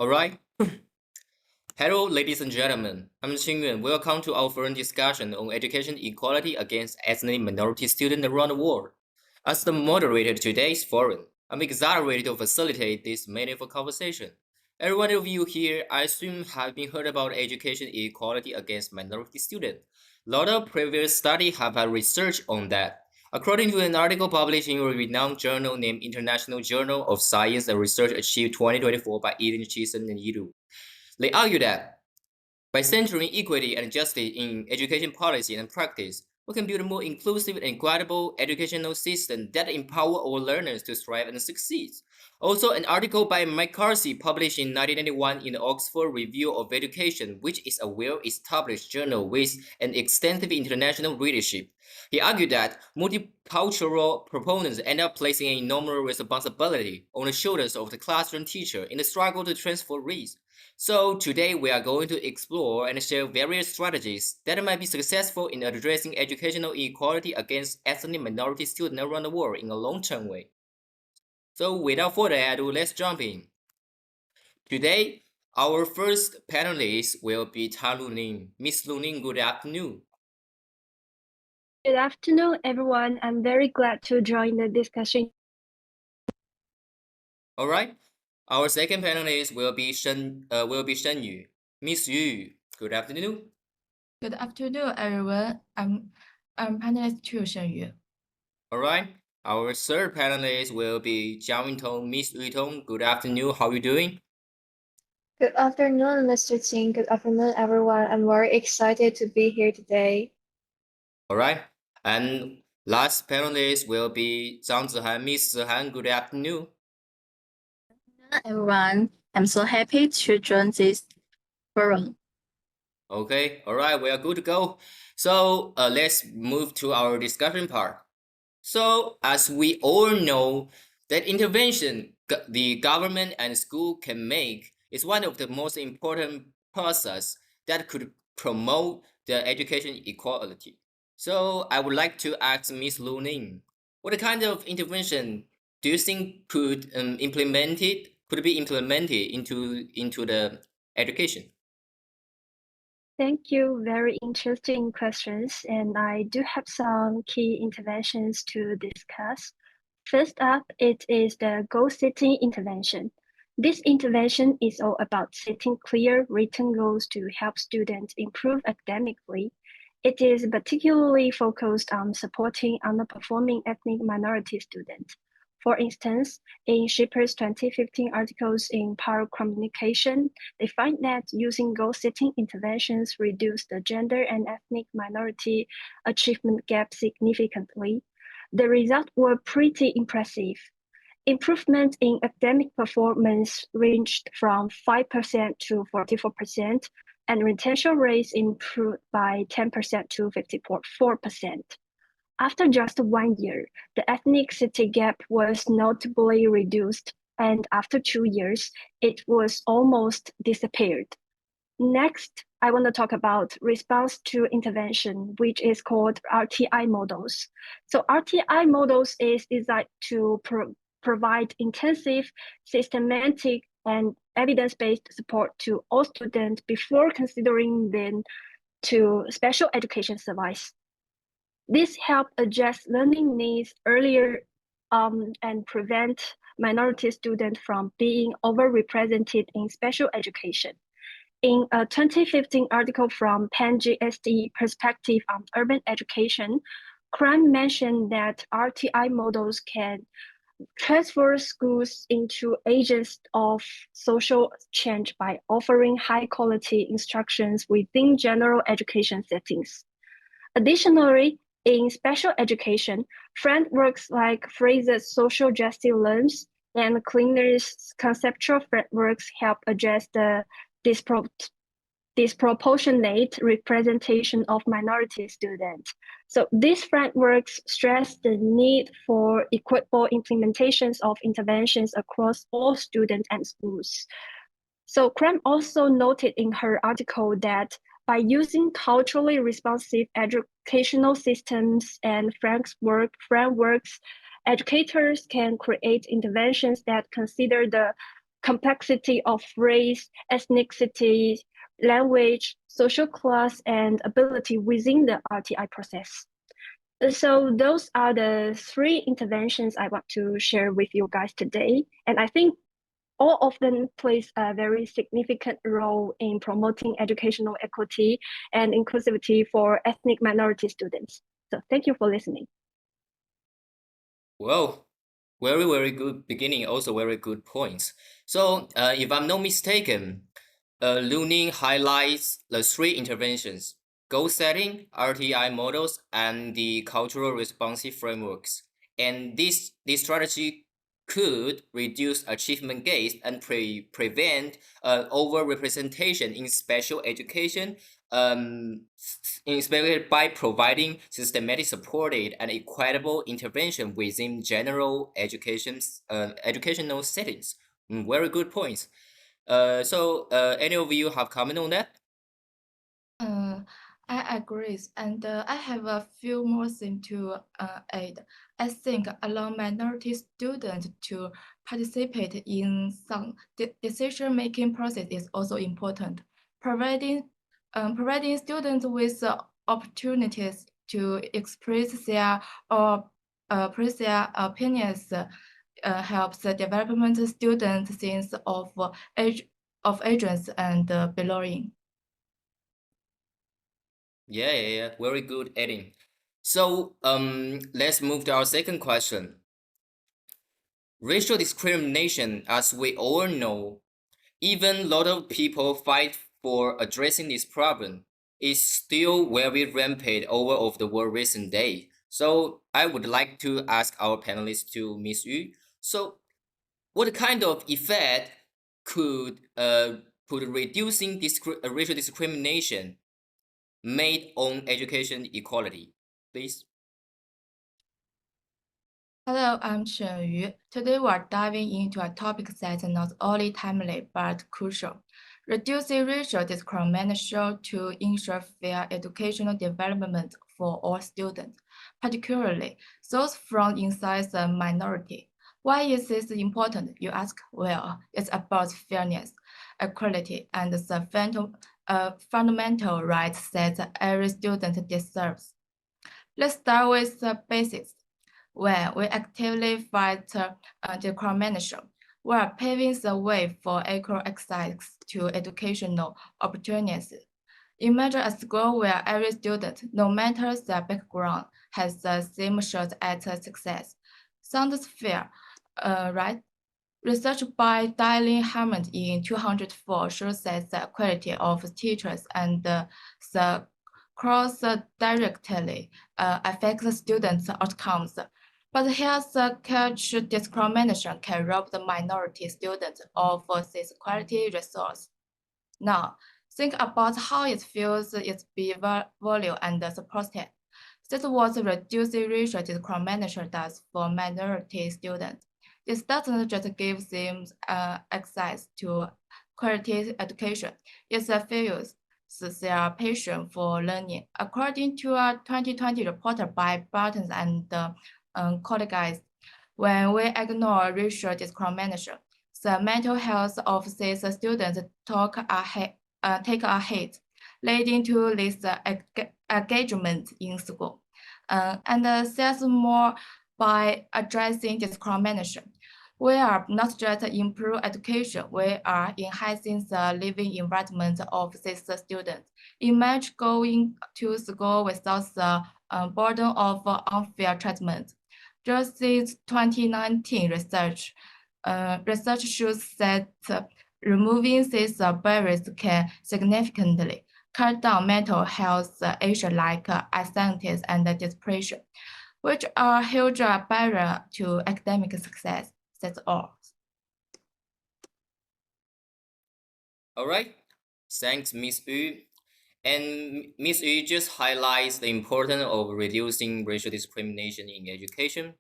All right. Hello, ladies and gentlemen. I'm Xingyuan. Welcome to our forum discussion on education equality against ethnic minority students around the world. As the moderator of today's forum, I'm excited to facilitate this meaningful conversation. Every one of you here, I assume, have been heard about education equality against minority students. A lot of previous studies have had research on that. According to an article published in a renowned journal named International Journal of Science and Research Achieved 2024 by Eden Chisen and Yidu, they argue that by centering equity and justice in education policy and practice, we can build a more inclusive and equitable educational system that empower our learners to thrive and succeed. Also, an article by McCarthy published in 1991 in the Oxford Review of Education, which is a well-established journal with an extensive international readership. He argued that multicultural proponents end up placing an enormous responsibility on the shoulders of the classroom teacher in the struggle to transfer race. So today we are going to explore and share various strategies that might be successful in addressing educational inequality against ethnic minority students around the world in a long-term way. So without further ado, let's jump in. Today, our first panelist will be Ta Luning. Miss Luning, good afternoon. Good afternoon, everyone. I'm very glad to join the discussion. All right. Our second panelist will be Shen Yu. Miss Yu, good afternoon. Good afternoon, everyone. I'm panelist 2 Shen Yu. All right. Our third panelist will be Jiang Yutong. Miss Yutong, good afternoon. How are you doing? Good afternoon, Mr. Qing. Good afternoon, everyone. I'm very excited to be here today. All right. And last panelist will be Zhang Zihan. Miss Zihan, good afternoon. Everyone, I'm so happy to join this forum. Okay, all right, we are good to go. So let's move to our discussion part. So as we all know, that intervention the government and school can make is one of the most important process that could promote the education equality. So I would like to ask Ms. Lu Ning, what kind of intervention do you think could be implemented into the education? Thank you. Very interesting questions. And I do have some key interventions to discuss. First up, it is the goal-setting intervention. This intervention is all about setting clear written goals to help students improve academically. It is particularly focused on supporting underperforming ethnic minority students. For instance, in Schipper's 2015 articles in Power Communication, they find that using goal-setting interventions reduce the gender and ethnic minority achievement gap significantly. The results were pretty impressive. Improvement in academic performance ranged from 5% to 44%, and retention rates improved by 10% to 54%. After just 1 year, the ethnicity gap was notably reduced, and after 2 years, it was almost disappeared. Next, I want to talk about response to intervention, which is called RTI models. So RTI models is designed to provide intensive, systematic, and evidence-based support to all students before considering them to special education service. This helps address learning needs earlier and prevent minority students from being overrepresented in special education. In a 2015 article from Penn GSD Perspective on Urban Education, Cram mentioned that RTI models can transfer schools into agents of social change by offering high-quality instructions within general education settings. Additionally, in special education, frameworks like Fraser's social justice learns and Kleiner's conceptual frameworks help address the disproportionate representation of minority students. So these frameworks stress the need for equitable implementations of interventions across all students and schools. So Cram also noted in her article that by using culturally responsive educational systems and frameworks, educators can create interventions that consider the complexity of race, ethnicity, language, social class, and ability within the RTI process. So those are the three interventions I want to share with you guys today. And I think all of them plays a very significant role in promoting educational equity and inclusivity for ethnic minority students. So thank you for listening. Well, very, very good beginning, also very good points. So, if I'm not mistaken, Lu Ning highlights the three interventions: goal setting, RTI models, and the cultural responsive frameworks. And this strategy could reduce achievement gaps and prevent overrepresentation in special education, especially by providing systematic, supported, and equitable intervention within general educational settings. Very good points. So any of you have comment on that? I agree, and I have a few more things to add. I think allowing minority students to participate in some decision-making process is also important. Providing students with opportunities to express their opinions helps the development students sense of agency and belonging. Yeah, very good, Eddie. So let's move to our second question. Racial discrimination, as we all know, even a lot of people fight for addressing this problem, is still very rampant over of the world recent days. So I would like to ask our panelists to Ms. Yu. So what kind of effect could reducing racial discrimination made on education equality, please? Hello, I'm Chen Yu. Today we're diving into a topic that's not only timely but crucial: reducing racial discrimination to ensure fair educational development for all students, particularly those from inside the minority. Why is this important, you ask? Well, it's about fairness, equality, and the fundamental rights that every student deserves. Let's start with the basics. When we actively fight discrimination, we are paving the way for equal access to educational opportunities. Imagine a school where every student, no matter their background, has the same shot at success. Sounds fair, right? Research by Dylan Hammond in 2004 shows that the quality of teachers and the cross directly affects students' outcomes. But here's the catch: discrimination can rob the minority students of this quality resource. Now, think about how it feels its be valued and supported. That's what reducing racial discrimination does for minority students. This doesn't just give them access to quality education, it fuels their passion for learning. According to a 2020 report by Barton and colleagues, when we ignore racial discrimination, the mental health of these students take a hit, leading to less engagement in school. And says more by addressing discrimination. We are not just improve education, we are enhancing the living environment of these students. Imagine going to school without the burden of unfair treatment. Just this 2019 research shows that removing these barriers can significantly cut down mental health issues like anxiety and depression, which are huge barrier to academic success. That's all. All right, thanks, Ms. Yu. And Ms. Yu just highlights the importance of reducing racial discrimination in education.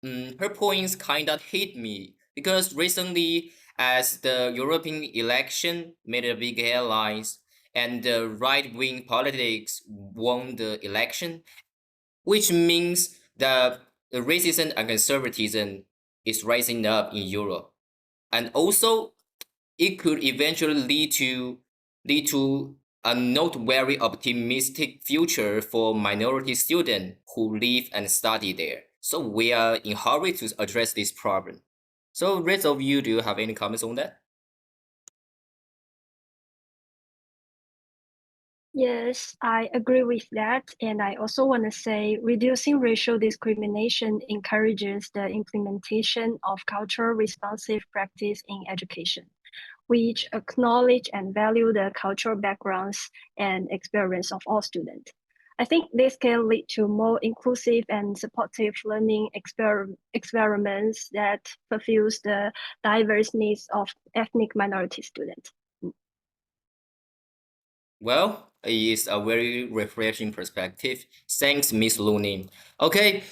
Her points kind of hit me because recently, as the European election made a big headlines and the right-wing politics won the election, which means that the racism and conservatism is rising up in Europe. and also it could eventually lead to a not very optimistic future for minority students who live and study there. So we are in hurry to address this problem. So rest of you, do you have any comments on that? Yes, I agree with that. And I also want to say reducing racial discrimination encourages the implementation of cultural responsive practice in education, which acknowledge and value the cultural backgrounds and experience of all students. I think this can lead to more inclusive and supportive learning experiments that fulfills the diverse needs of ethnic minority students. Well, it is a very refreshing perspective. Thanks, Miss Looney. Okay,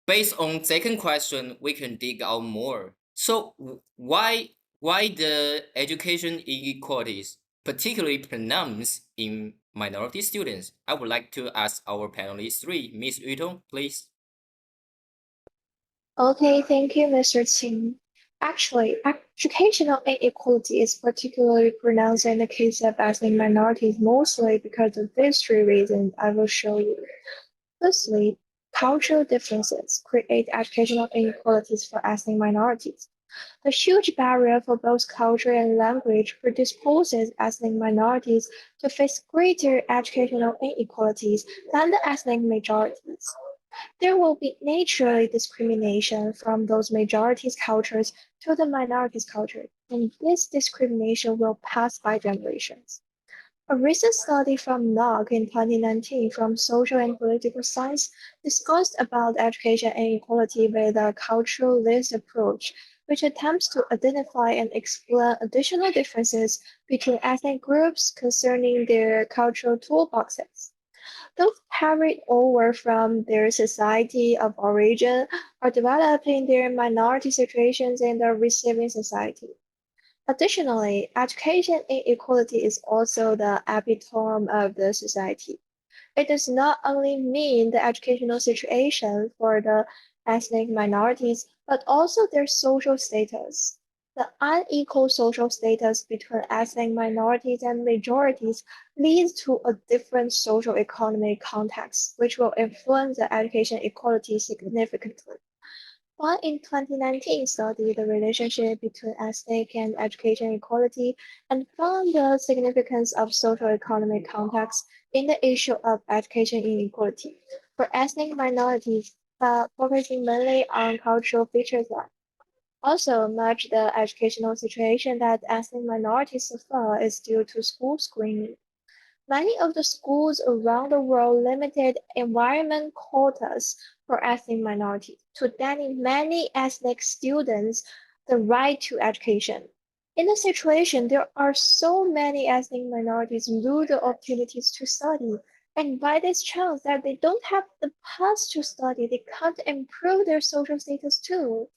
based on second question, we can dig out more. So why the education inequalities particularly pronounced in minority students? I would like to ask our panelists three. Miss Yutong, please. Okay, thank you, Mr. Qing. Actually, educational inequality is particularly pronounced in the case of ethnic minorities, mostly because of these three reasons I will show you. Firstly, cultural differences create educational inequalities for ethnic minorities. The huge barrier for both culture and language predisposes ethnic minorities to face greater educational inequalities than the ethnic majorities. There will be naturally discrimination from those majorities' cultures to the minorities' culture, and this discrimination will pass by generations. A recent study from NOG in 2019 from Social and Political Science discussed about education inequality with a culturalist approach, which attempts to identify and explain additional differences between ethnic groups concerning their cultural toolboxes. Those carried over from their society of origin are developing their minority situations in the receiving society. Additionally, education inequality is also the epitome of the society. It does not only mean the educational situation for the ethnic minorities, but also their social status. The unequal social status between ethnic minorities and majorities leads to a different social economic context, which will influence the education equality significantly. One in 2019 studied the relationship between ethnic and education equality and found the significance of socio-economic context in the issue of education inequality for ethnic minorities, but focusing mainly on cultural features. Also, much the educational situation that ethnic minorities suffer is due to school screening. Many of the schools around the world limited environment quotas for ethnic minorities to deny many ethnic students the right to education. In a situation, there are so many ethnic minorities lose the opportunities to study, and by this chance that they don't have the path to study, they can't improve their social status too.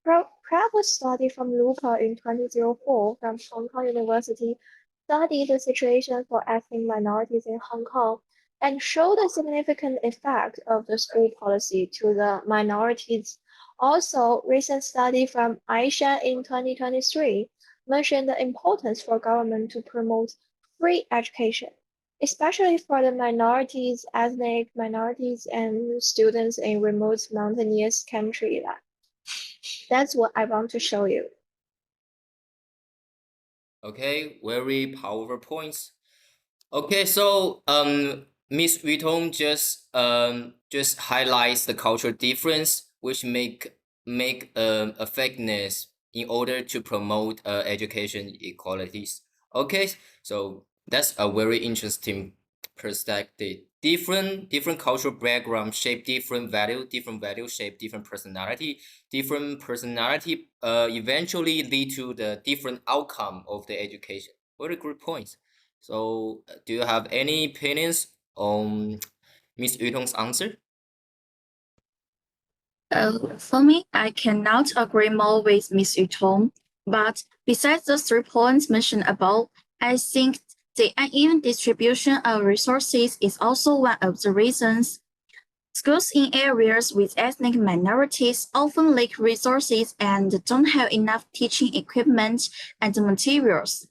Private study from Luca in 2004 from Hong Kong University studied the situation for ethnic minorities in Hong Kong and showed a significant effect of the school policy to the minorities. Also, recent study from Aisha in 2023 mentioned the importance for government to promote free education, especially for the minorities, ethnic minorities, and students in remote mountainous countries. That's what I want to show you. Okay, very powerful points. Okay, so Miss Yutong just highlights the cultural difference which make effectiveness in order to promote education equalities. Okay, so that's a very interesting perspective. Different cultural background shape different value shape different personality. Different personality eventually lead to the different outcome of the education. Very good points. So, do you have any opinions on Miss Yutong's answer? For me, I cannot agree more with Ms. Yutong. But besides the 3 points mentioned above, I think the uneven distribution of resources is also one of the reasons. Schools in areas with ethnic minorities often lack resources and don't have enough teaching equipment and materials.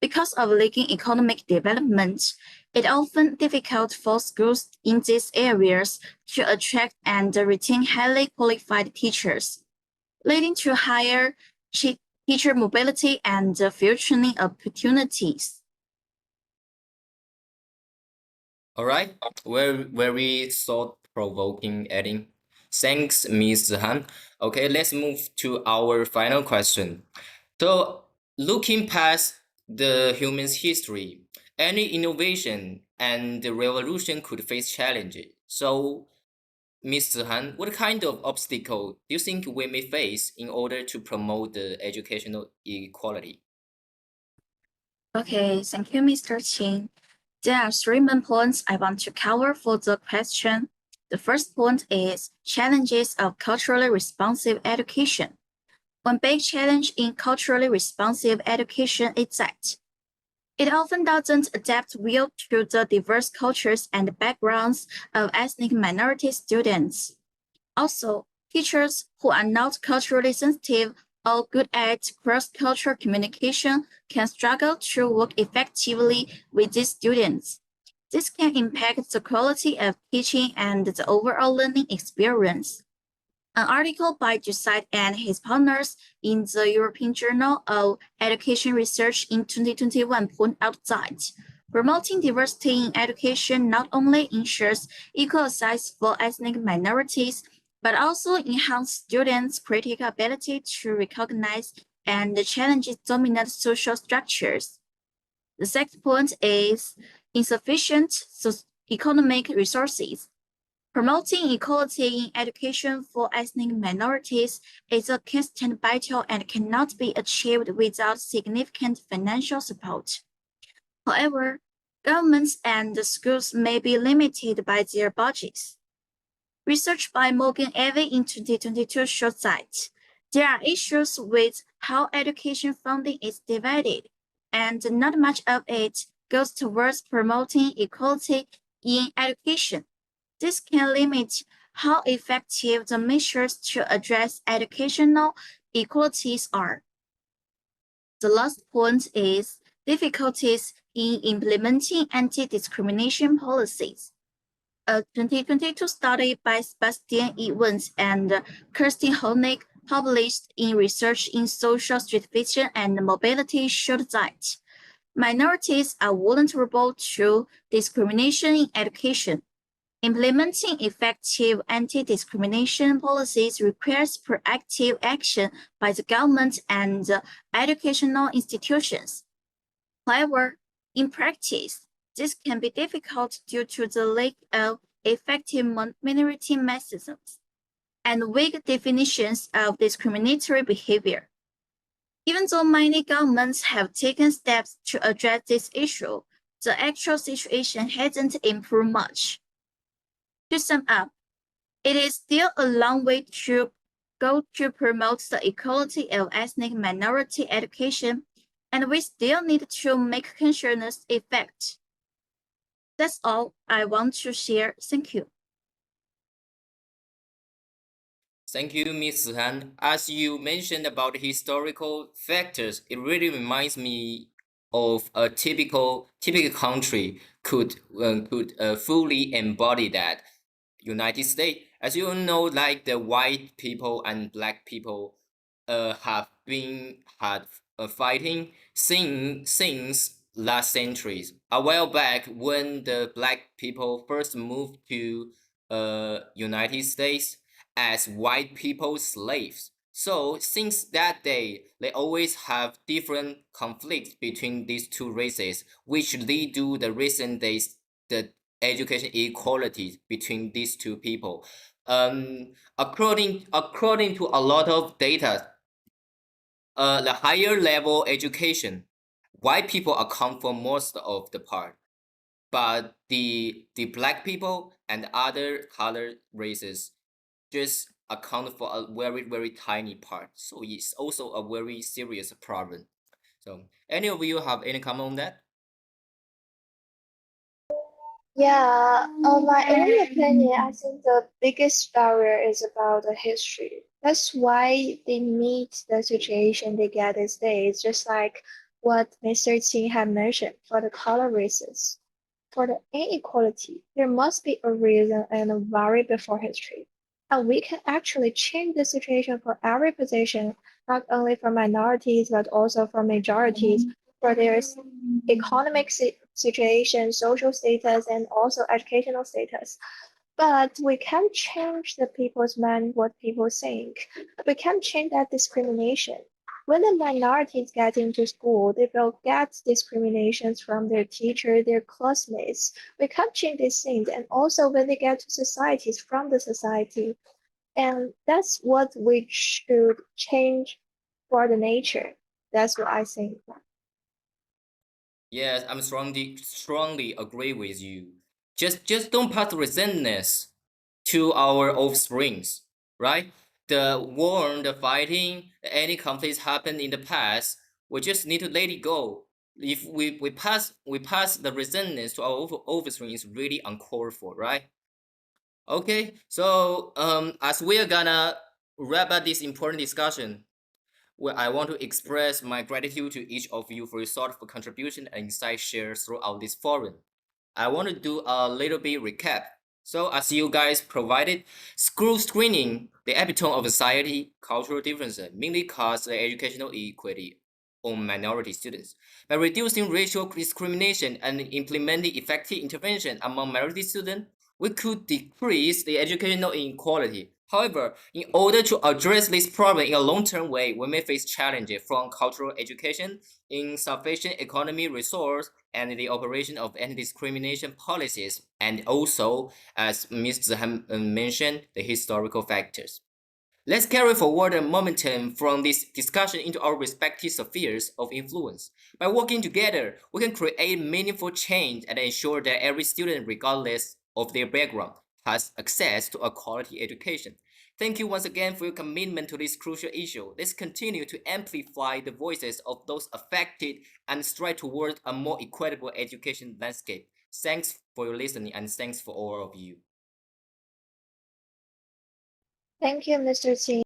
Because of lacking economic development, it's often difficult for schools in these areas to attract and retain highly qualified teachers, leading to higher teacher mobility and field training opportunities. All right, very thought-provoking adding. Thanks, Ms. Han. Okay, let's move to our final question. So, looking past the human's history, any innovation and revolution could face challenges. So, Mr. Han, what kind of obstacle do you think we may face in order to promote the educational equality? Okay, thank you, Mr. Qin. There are three main points I want to cover for the question. The first point is challenges of culturally responsive education. One big challenge in culturally responsive education is that it often doesn't adapt well to the diverse cultures and backgrounds of ethnic minority students. Also, teachers who are not culturally sensitive or good at cross-cultural communication can struggle to work effectively with these students. This can impact the quality of teaching and the overall learning experience. An article by Juside and his partners in the European Journal of Education Research in 2021 pointed out that promoting diversity in education not only ensures equal access for ethnic minorities, but also enhances students' critical ability to recognize and challenge dominant social structures. The second point is insufficient economic resources. Promoting equality in education for ethnic minorities is a constant battle and cannot be achieved without significant financial support. However, governments and schools may be limited by their budgets. Research by Morgan Evey in 2022 shows that there are issues with how education funding is divided, and not much of it goes towards promoting equality in education. This can limit how effective the measures to address educational inequalities are. The last point is difficulties in implementing anti-discrimination policies. A 2022 study by Sebastian Evans and Kirsty Honig published in Research in Social Stratification and Mobility showed that minorities are vulnerable to discrimination in education. Implementing effective anti-discrimination policies requires proactive action by the government and educational institutions. However, in practice, this can be difficult due to the lack of effective minority mechanisms and weak definitions of discriminatory behavior. Even though many governments have taken steps to address this issue, the actual situation hasn't improved much. To sum up, it is still a long way to go to promote the equality of ethnic minority education, and we still need to make consciousness effect. That's all I want to share. Thank you. Thank you, Ms. Han. As you mentioned about historical factors, it really reminds me of a typical country could fully embody that. United States, as you know, like the white people and black people, have been had fighting since last centuries. A while back, when the black people first moved to United States as white people slaves. So since that day, they always have different conflicts between these two races, which lead to the recent days the education equality between these two people. According to a lot of data, the higher level education, white people account for most of the part, but the black people and other colored races just account for a very tiny part. So it's also a very serious problem. So any of you have any comment on that? Yeah, on my own opinion, I think the biggest barrier is about the history. That's why they meet the situation they get these days, just like what Mr. Qing had mentioned for the color races. For the inequality, there must be a reason and a worry before history. And we can actually change the situation for every position, not only for minorities, but also for majorities, for their economic situation, social status, and also educational status. But we can't change the people's mind, what people think. We can't change that discrimination. When the minorities get into school, they will get discriminations from their teacher, their classmates. We can't change these things. And also when they get to societies from the society. And that's what we should change for the nature. That's what I think. Yes, I'm strongly agree with you. Just don't pass resentment to our offsprings, right? The war, the fighting, any conflicts happened in the past, we just need to let it go. If we pass the resentment to our offspring is really uncalled for, right? Okay, so as we are gonna wrap up this important discussion, well, I want to express my gratitude to each of you for your thoughtful contribution and insight shared throughout this forum. I want to do a little bit recap. So, as you guys provided, school screening, the epitome of society, cultural differences, mainly cause the educational inequality on minority students. By reducing racial discrimination and implementing effective intervention among minority students, we could decrease the educational inequality. However, in order to address this problem in a long-term way, we may face challenges from cultural education, insufficient economy resource, and the operation of anti-discrimination policies, and also, as Mr. Ham mentioned, the historical factors. Let's carry forward the momentum from this discussion into our respective spheres of influence. By working together, we can create meaningful change and ensure that every student, regardless of their background, has access to a quality education. Thank you once again for your commitment to this crucial issue. Let's continue to amplify the voices of those affected and strive towards a more equitable education landscape. Thanks for your listening and thanks for all of you. Thank you, Mr. Qin.